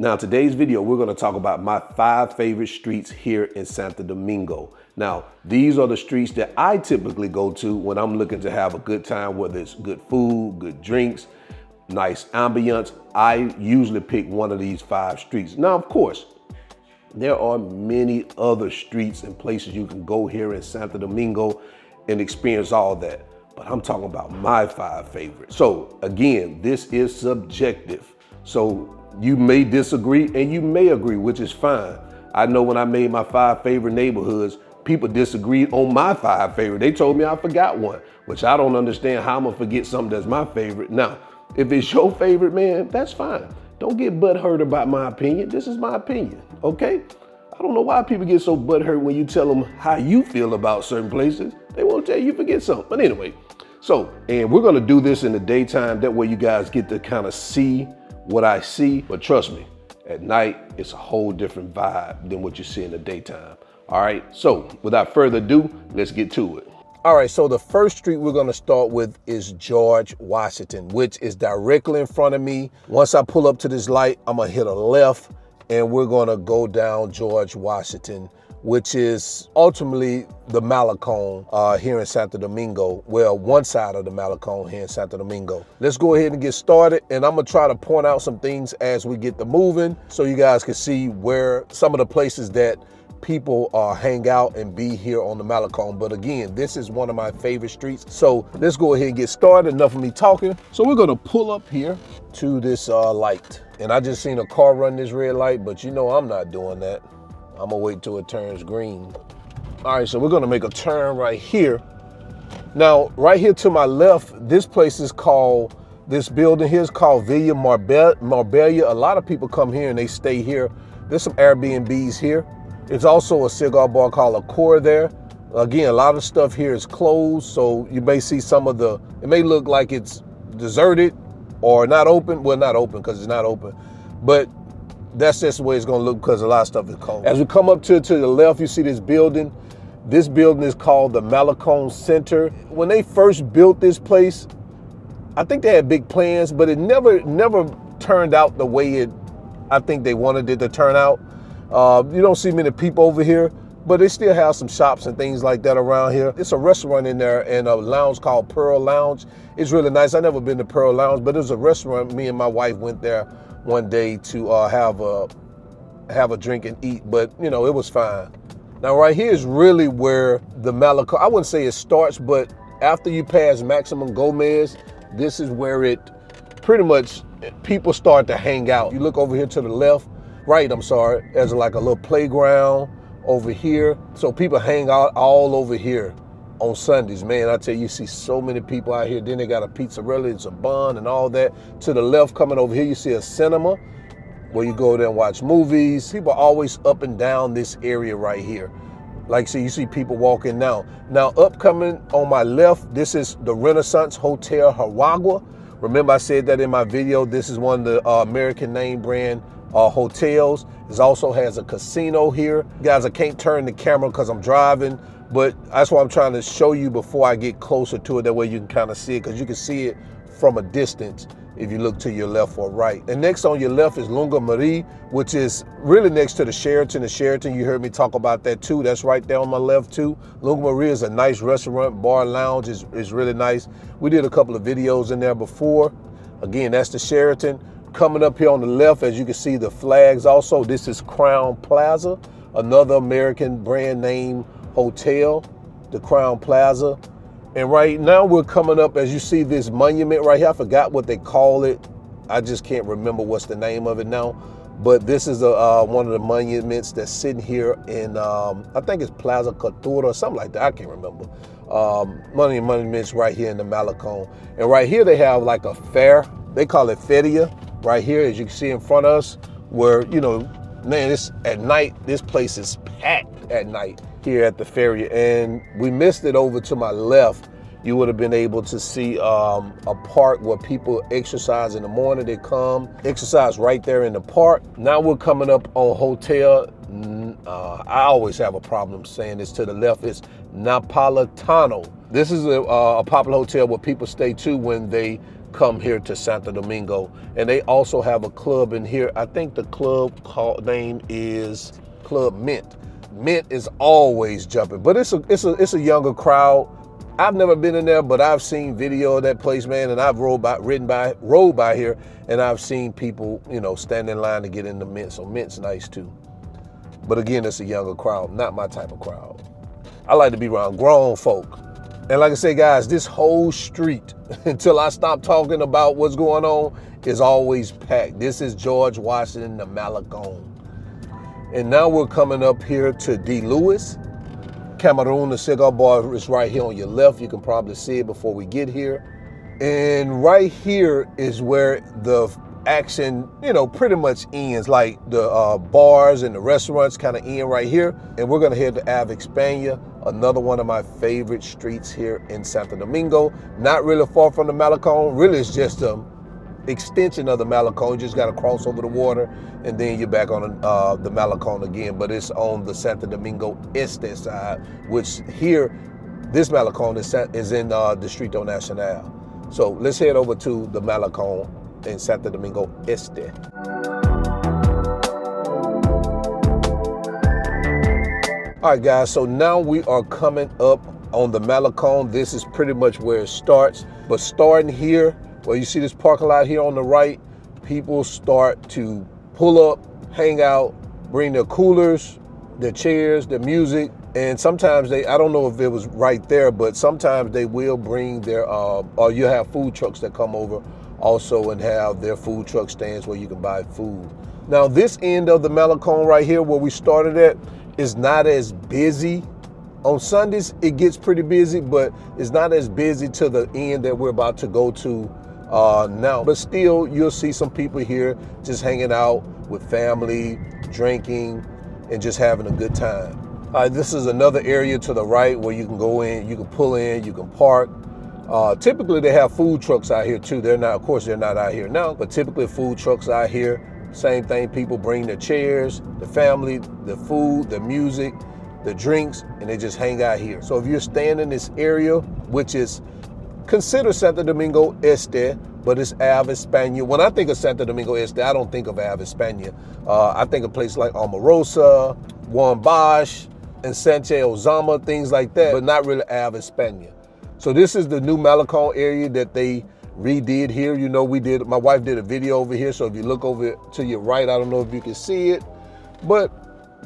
Now, today's video, we're gonna talk about my 5 favorite streets here in Santo Domingo. Now, these are the streets that I typically go to when I'm looking to have a good time, whether it's good food, good drinks, nice ambiance. I usually pick one of these 5 streets. Now, of course, there are many other streets and places you can go here in Santo Domingo and experience all that. But I'm talking about my 5 favorites. So again, this is subjective. So you may disagree and you may agree, which is fine. I know when I made my 5 favorite neighborhoods, people disagreed on my 5 favorite. They told me I forgot one, which I don't understand how I'm gonna forget something that's my favorite. Now, if it's your favorite, man, that's fine. Don't get butthurt about my opinion. This is my opinion, okay? I don't know why people get so butthurt when you tell them how you feel about certain places. They won't tell you forget something. But anyway, and we're gonna do this in the daytime. That way you guys get to kind of see what I see. But trust me, at night, it's a whole different vibe than what you see in the daytime. All right, so without further ado, let's get to it. All right, so the first street we're gonna start with is George Washington, which is directly in front of me. Once I pull up to this light, I'm gonna hit a left and we're gonna go down George Washington, which is ultimately the Malecon here in Santo Domingo. Well, one side of the Malecon here in Santo Domingo. Let's go ahead and get started, and I'm gonna try to point out some things as we get to moving so you guys can see where some of the places that people hang out and be here on the Malecon. But again, this is one of my favorite streets. So let's go ahead and get started. Enough of me talking. So we're gonna pull up here to this light. And I just seen a car run this red light, but you know I'm not doing that. I'm gonna wait till it turns green. All right, so we're gonna make a turn right here. Now, right here to my left, this place is called, this building here is called Villa Marbella. A lot of people come here and they stay here. There's some Airbnbs here. It's also a cigar bar called Accor there. Again, a lot of stuff here is closed, so you may see some of the, it may look like it's deserted or not open. Well, not open because it's not open, but that's just the way it's gonna look because a lot of stuff is closed. As we come up to the left, you see this building. This building is called the Malecon Center. When they first built this place, I think they had big plans, but it never turned out the way I think they wanted it to turn out. You don't see many people over here, but they still have some shops and things like that around here. It's a restaurant in there and a lounge called Pearl Lounge. It's really nice. I've never been to Pearl Lounge, but it was a restaurant. Me and my wife went there one day to have a drink and eat, but you know, it was fine. Now right here is really where the Malecon, I wouldn't say it starts, but after you pass Maximum Gomez, this is where it pretty much, people start to hang out. You look over here to the left, right, I'm sorry, there's like a little playground over here. So people hang out all over here on Sundays. Man, I tell you, you see so many people out here. Then they got a pizzeria, it's a bun and all that. To the left, coming over here, you see a cinema where you go there and watch movies. People are always up and down this area right here. Like, so you see people walking now. Now, upcoming on my left, this is the Renaissance Hotel Hawaii. Remember I said that in my video, this is one of the American name brand hotels. It also has a casino here. Guys, I can't turn the camera because I'm driving, but that's why I'm trying to show you before I get closer to it. That way you can kind of see it, because you can see it from a distance if you look to your left or right. And next on your left is Lunga Marie, which is really next to the Sheraton. The Sheraton, you heard me talk about that too. That's right there on my left too. Lunga Marie is a nice restaurant, bar, lounge is really nice. We did a couple of videos in there before. Again, that's the Sheraton. Coming up here on the left, as you can see the flags also, this is Crown Plaza, another American brand name hotel, the Crown Plaza. And right now we're coming up, as you see this monument right here, I forgot what they call it. I just can't remember what's the name of it now. But this is one of the monuments that's sitting here in, I think it's Plaza Cultura or something like that, I can't remember. One of the monuments right here in the Malecon. And right here they have like a fair, they call it Feria. Right here, as you can see in front of us, where, you know, man, it's at night, this place is packed at night here at the ferry. And we missed it over to my left. You would have been able to see a park where people exercise in the morning. They come, exercise right there in the park. Now we're coming up on hotel. I always have a problem saying this to the left. It's Napolitano. This is a popular hotel where people stay too when they come here to Santo Domingo. And they also have a club in here. I think the club name is Club Mint. Mint is always jumping, but it's a younger crowd. I've never been in there, but I've seen video of that place, man, and I've rode by here, and I've seen people, you know, stand in line to get in the Mint. So Mint's nice too. But again, it's a younger crowd, not my type of crowd. I like to be around grown folk. And like I say, guys, this whole street, until I stop talking about what's going on, is always packed. This is George Washington, the Malecon. And now we're coming up here to D. Lewis. Cameroon, the cigar bar is right here on your left. You can probably see it before we get here. And right here is where the action, you know, pretty much ends. Like the bars and the restaurants kind of end right here. And we're gonna head to Ave España, another one of my favorite streets here in Santo Domingo. Not really far from the Malecon. Really, it's just an extension of the Malecon. You just gotta cross over the water and then you're back on the Malecon again. But it's on the Santo Domingo Este side, which here, this Malecon is in Distrito Nacional. So let's head over to the Malecon in Santo Domingo Este. All right, guys, so now we are coming up on the Malecon. This is pretty much where it starts. But starting here, well, you see this parking lot here on the right, people start to pull up, hang out, bring their coolers, their chairs, their music, and sometimes I don't know if it was right there, but sometimes they will bring their, or you have food trucks that come over also and have their food truck stands where you can buy food. Now this end of the Malecon right here where we started at is not as busy. On Sundays, it gets pretty busy, but it's not as busy to the end that we're about to go to now. But still, you'll see some people here just hanging out with family, drinking, and just having a good time. This is another area to the right where you can go in, you can pull in, you can park. Typically, they have food trucks out here too. Of course, they're not out here now, but typically food trucks out here. Same thing, people bring their chairs, the family, the food, the music, the drinks, and they just hang out here. So if you're staying in this area, which is considered Santo Domingo Este, but it's Ave España. When I think of Santo Domingo Este, I don't think of Ave España. I think of places like Omarosa, Juan Bosch, and Sanchez Ozama, things like that, but not really Ave España. So this is the new Malecon area that they redid here. You know, my wife did a video over here, so if you look over to your right, I don't know if you can see it, but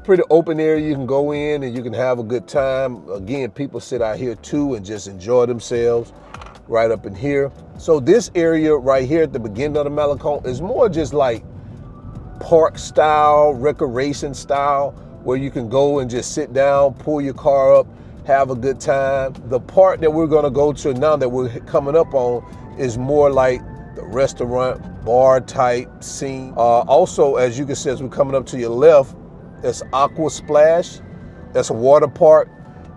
pretty open area. You can go in and you can have a good time. Again, people sit out here too and just enjoy themselves right up in here. So this area right here at the beginning of the Malecon is more just like park style, recreation style, where you can go and just sit down, pull your car up, have a good time. The part that we're gonna go to now that we're coming up on is more like the restaurant, bar type scene. Also, as you can see, as we're coming up to your left, that's Aqua Splash. That's a water park.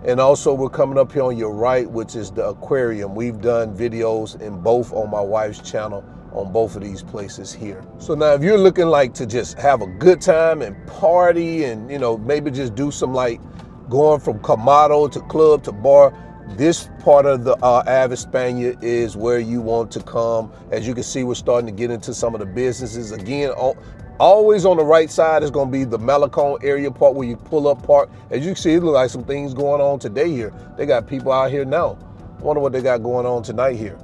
And also we're coming up here on your right, which is the aquarium. We've done videos in both on my wife's channel on both of these places here. So now if you're looking like to just have a good time and party and, you know, maybe just do some like going from Kamado to club to bar, this part of the Ave España is where you want to come. As you can see, we're starting to get into some of the businesses. Again, always on the right side is going to be the Malecon area part where you pull up park. As you can see, it looks like some things going on today here. They got people out here now. I wonder what they got going on tonight here.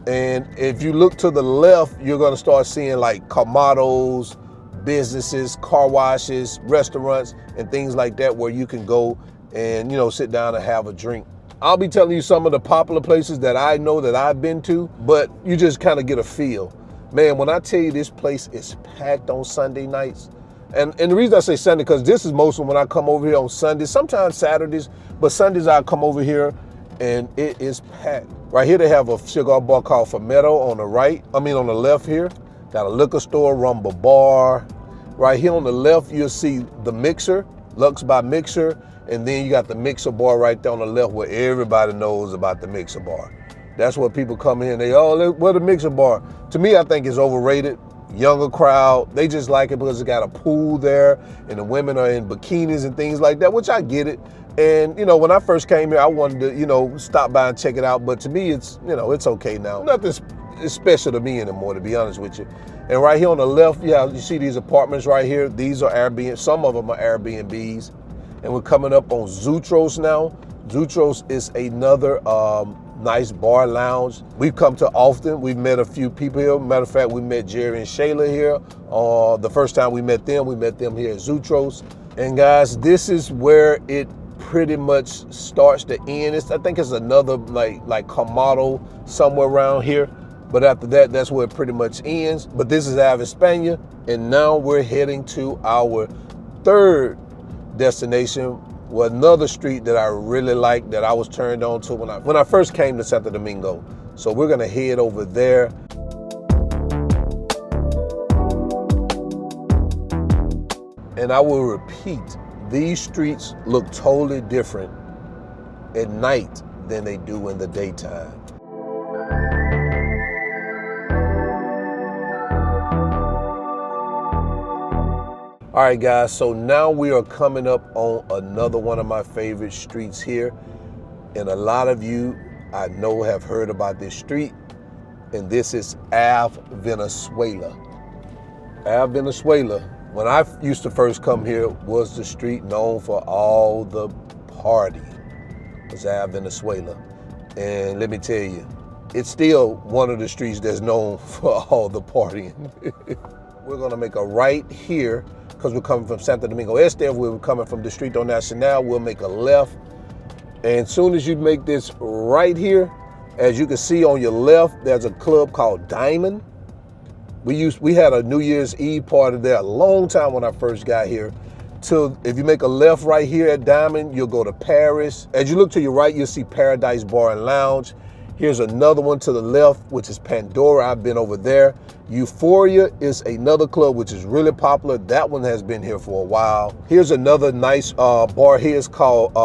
And if you look to the left, you're going to start seeing like Kamados, businesses, car washes, restaurants, and things like that where you can go and, you know, sit down and have a drink. I'll be telling you some of the popular places that I know that I've been to, but you just kind of get a feel. Man, when I tell you this place is packed on Sunday nights, and the reason I say Sunday, because this is mostly when I come over here on Sundays, sometimes Saturdays, but Sundays I come over here and it is packed. Right here they have a cigar bar called Fumeto on the left here. Got a liquor store, Rumble Bar. Right here on the left, you'll see the Mixer, Lux by Mixer, and then you got the Mixer Bar right there on the left where everybody knows about the Mixer Bar. That's where people come in, where the Mixer Bar? To me, I think it's overrated. Younger crowd, they just like it because it got a pool there and the women are in bikinis and things like that, which I get it. And, you know, when I first came here, I wanted to, you know, stop by and check it out. But to me, it's, you know, it's okay now. Nothing's it's special to me anymore, to be honest with you. And right here on the left, you see these apartments right here. These are Airbnb, some of them are Airbnbs. And we're coming up on Zoutros now. Zoutros is another nice bar lounge. We've come to often. We've met a few people here. Matter of fact, we met Jerry and Shayla here. The first time we met them here at Zoutros. And guys, this is where it pretty much starts to end. I think it's another like Kamado somewhere around here. But after that, that's where it pretty much ends. But this is Ave España. And now we're heading to our third destination, well, another street that I really like, that I was turned on to when I first came to Santo Domingo. So we're gonna head over there. And I will repeat, these streets look totally different at night than they do in the daytime. All right, guys, so now we are coming up on another one of my favorite streets here. And a lot of you, I know, have heard about this street, and this is Ave Venezuela. Ave Venezuela, when I used to first come here, was the street known for all the party. It was Ave Venezuela. And let me tell you, it's still one of the streets that's known for all the partying. We're gonna make a right here, because we're coming from Santo Domingo Este. We're coming from Distrito Nacional. We'll make a left. And as soon as you make this right here, as you can see on your left, there's a club called Diamond. We had a New Year's Eve party there a long time when I first got here. If you make a left right here at Diamond, you'll go to Paris. As you look to your right, you'll see Paradise Bar and Lounge. Here's another one to the left, which is Pandora. I've been over there. Euphoria is another club which is really popular. That one has been here for a while. Here's another nice bar here. It's called,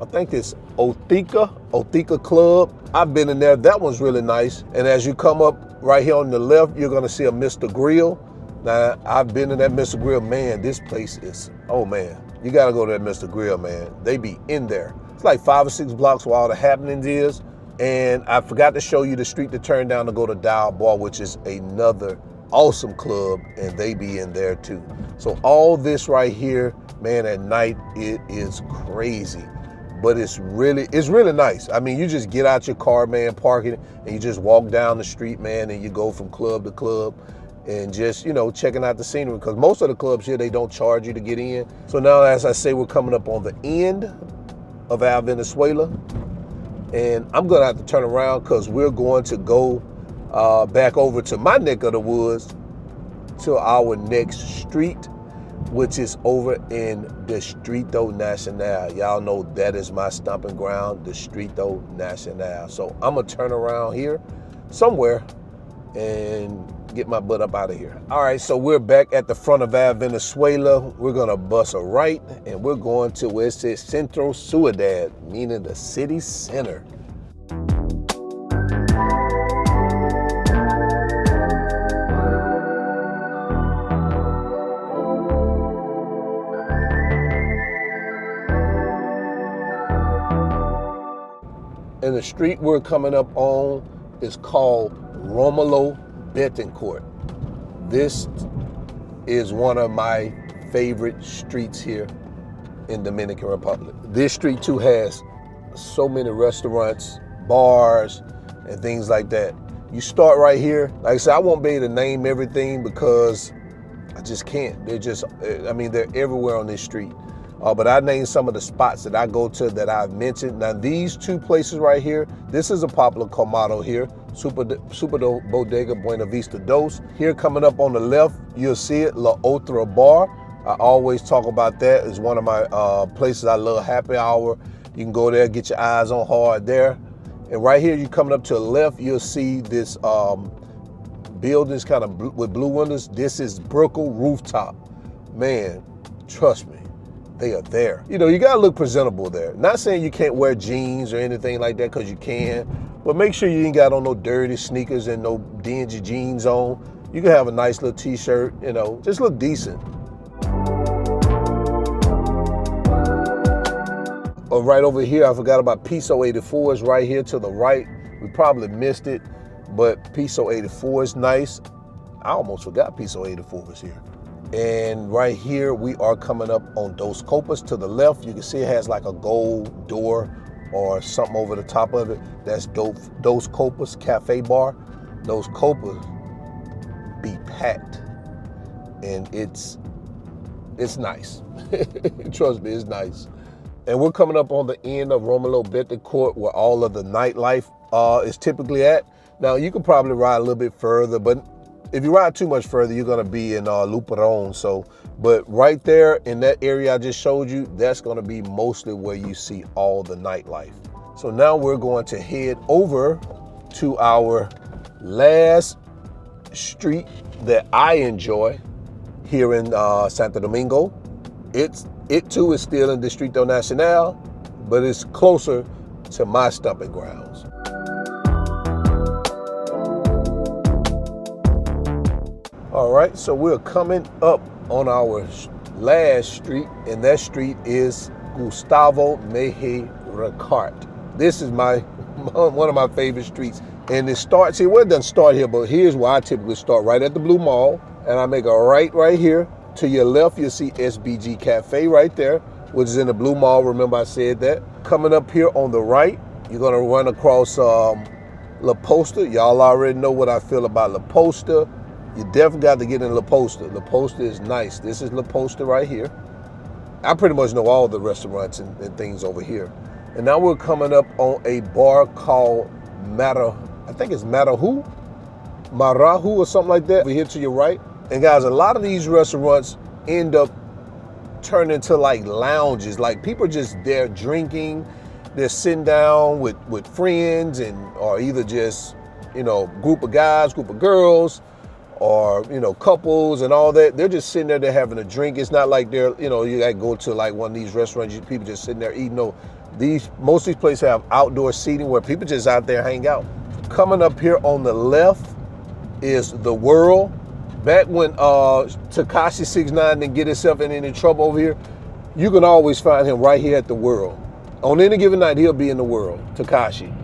I think it's Otica Club. I've been in there. That one's really nice. And as you come up right here on the left, you're gonna see a Mr. Grill. Now, I've been in that Mr. Grill. Man, this place is, oh man, you gotta go to that Mr. Grill, man. They be in there. It's like 5 or 6 blocks where all the happenings is. And I forgot to show you the street to turn down to go to Dial Bar, which is another awesome club, and they be in there too. So all this right here, man, at night, it is crazy. But it's really nice. I mean, you just get out your car, man, park it, and you just walk down the street, man, and you go from club to club and just, you know, checking out the scenery, because most of the clubs here, they don't charge you to get in. So now, as I say, we're coming up on the end of Ave Venezuela. And I'm gonna have to turn around because we're going to go back over to my neck of the woods to our next street, which is over in Distrito Nacional. Y'all know that is my stomping ground, Distrito Nacional. So I'm gonna turn around here somewhere and get my butt up out of here. All right, so we're back at the front of Ave Venezuela. We're gonna bust a right, and we're going to where it says Centro Ciudad, meaning the city center. And the street we're coming up on is called Rómulo Betancourt. This is one of my favorite streets here in Dominican Republic. This street too has so many restaurants, bars, and things like that. You start right here. Like I said, I won't be able to name everything because I just can't. They're everywhere on this street. But I named some of the spots that I go to that I've mentioned. Now these two places right here, this is a popular Kamado here, Super Bodega Buena Vista Dos. Here coming up on the left, you'll see it, La Otra Bar. I always talk about that. It's one of my places I love, happy hour. You can go there, get your eyes on hard there. And right here, you coming up to the left, you'll see this buildings kind of with blue windows. This is Brickell Rooftop. Man, trust me, they are there. You know, you gotta look presentable there. Not saying you can't wear jeans or anything like that, because you can, but make sure you ain't got on no dirty sneakers and no dingy jeans on. You can have a nice little t-shirt, you know, just look decent. Oh, right over here, I forgot about Piso 84 is right here to the right. We probably missed it. but Piso 84 is nice. I almost forgot Piso 84 was here. And right here, we are coming up on Dos Copas to the left. You can see it has like a gold door or something over the top of it. That's Dos Copas Cafe Bar. Dos Copas be packed, and it's nice. Trust me, it's nice. And we're coming up on the end of Rómulo Betancourt, where all of the nightlife is typically at. Now, you could probably ride a little bit further, but if you ride too much further, you're gonna be in Luperón. So, but right there in that area I just showed you, that's gonna be mostly where you see all the nightlife. So now we're going to head over to our last street that I enjoy here in Santo Domingo. It too is still in Distrito Nacional, but it's closer to my stomping grounds. All right, so we're coming up on our last street, and that street is Gustavo Mejía Ricart. This is one of my favorite streets, and it starts here. Well, it doesn't start here, but here's where I typically start, right at the Blue Mall, and I make a right here. To your left, you'll see SBG Cafe right there, which is in the Blue Mall. Remember I said that. Coming up here on the right, you're gonna run across La Posta. Y'all already know what I feel about La Posta. You definitely got to get in La Posta. La Posta is nice. This is La Posta right here. I pretty much know all the restaurants and things over here. And now we're coming up on a bar called I think it's Marahu or something like that. Over here to your right. And guys, a lot of these restaurants end up turning into like lounges. Like people are just there drinking. They're sitting down with friends or either just, group of guys, group of girls, or, couples and all that. They're just sitting there, they're having a drink. It's not like they're, you gotta go to like one of these restaurants, people just sitting there eating. No, most of these places have outdoor seating where people just out there hang out. Coming up here on the left is The World. Back when Tekashi 6ix9ine didn't get himself in any trouble over here, you can always find him right here at The World. On any given night, he'll be in The World, Tekashi.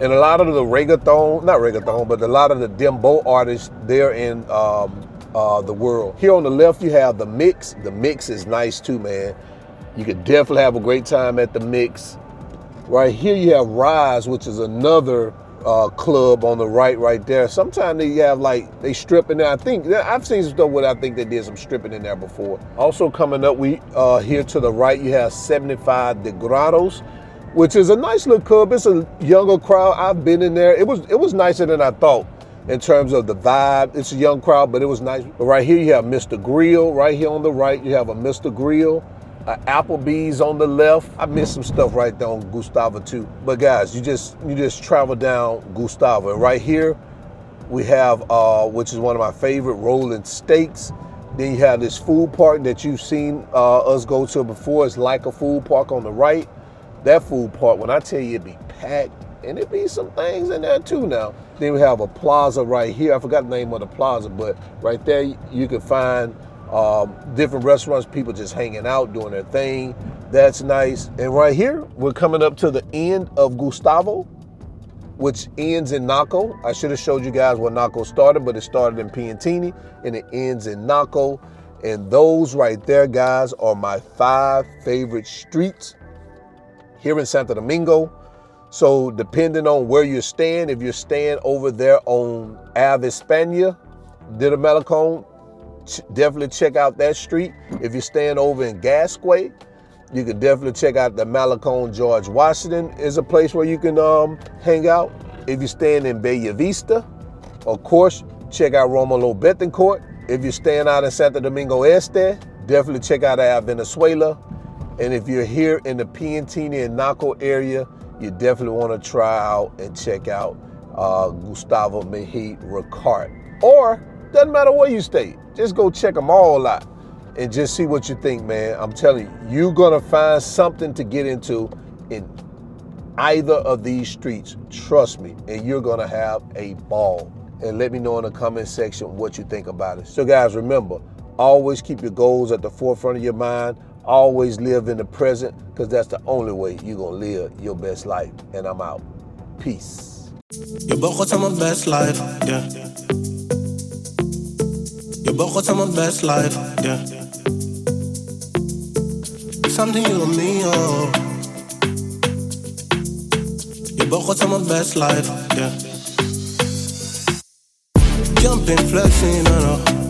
And a lot of the but a lot of the dembow artists, they're in The World. Here on the left, you have The Mix. The Mix is nice too, man. You could definitely have a great time at The Mix. Right here, you have Rise, which is another club on the right there. Sometimes they have they strip in there. I think I've seen some stuff where I think they did some stripping in there before. Also coming up, we here to the right, you have 75 Degrados, which is a nice little club. It's a younger crowd. I've been in there. It was nicer than I thought in terms of the vibe. It's a young crowd, but it was nice. But right here, you have Mr. Grill. Right here on the right, you have a Mr. Grill. Applebee's on the left. I missed some stuff right there on Gustavo too. But guys, you just travel down Gustavo. And right here, we have, which is one of my favorite, Rolling Steaks. Then you have this food park that you've seen us go to before. It's like a food park on the right. That food park, when I tell you it be packed, and it be some things in there too now. Then we have a plaza right here. I forgot the name of the plaza, but right there you can find different restaurants, people just hanging out, doing their thing. That's nice. And right here, we're coming up to the end of Gustavo, which ends in Naco. I should have showed you guys where Naco started, but it started in Piantini and it ends in Naco. And those right there, guys, are my 5 favorite streets here in Santo Domingo. So depending on where you're staying, if you're staying over there on Ave España, de la Malecón, definitely check out that street. If you're staying over in Gasquet, you can definitely check out the Malecón George Washington is a place where you can hang out. If you're staying in Bella Vista, of course, check out Rómulo Betancourt. If you're staying out in Santo Domingo Este, definitely check out Venezuela. And if you're here in the Piantini and Naco area, you definitely want to try out and check out Gustavo Mejía Ricart. Or, doesn't matter where you stay, just go check them all out and just see what you think, man. I'm telling you, you're gonna find something to get into in either of these streets, trust me, and you're gonna have a ball. And let me know in the comment section what you think about it. So guys, remember, always keep your goals at the forefront of your mind. Always live in the present, because that's the only way you're gonna live your best life. And I'm out. Peace. Je bent God aan mijn best life, yeah. Je bent God aan mijn best life, yeah. Something you and me, oh. Je bent God aan mijn best life, yeah. Jumping, flexing, no.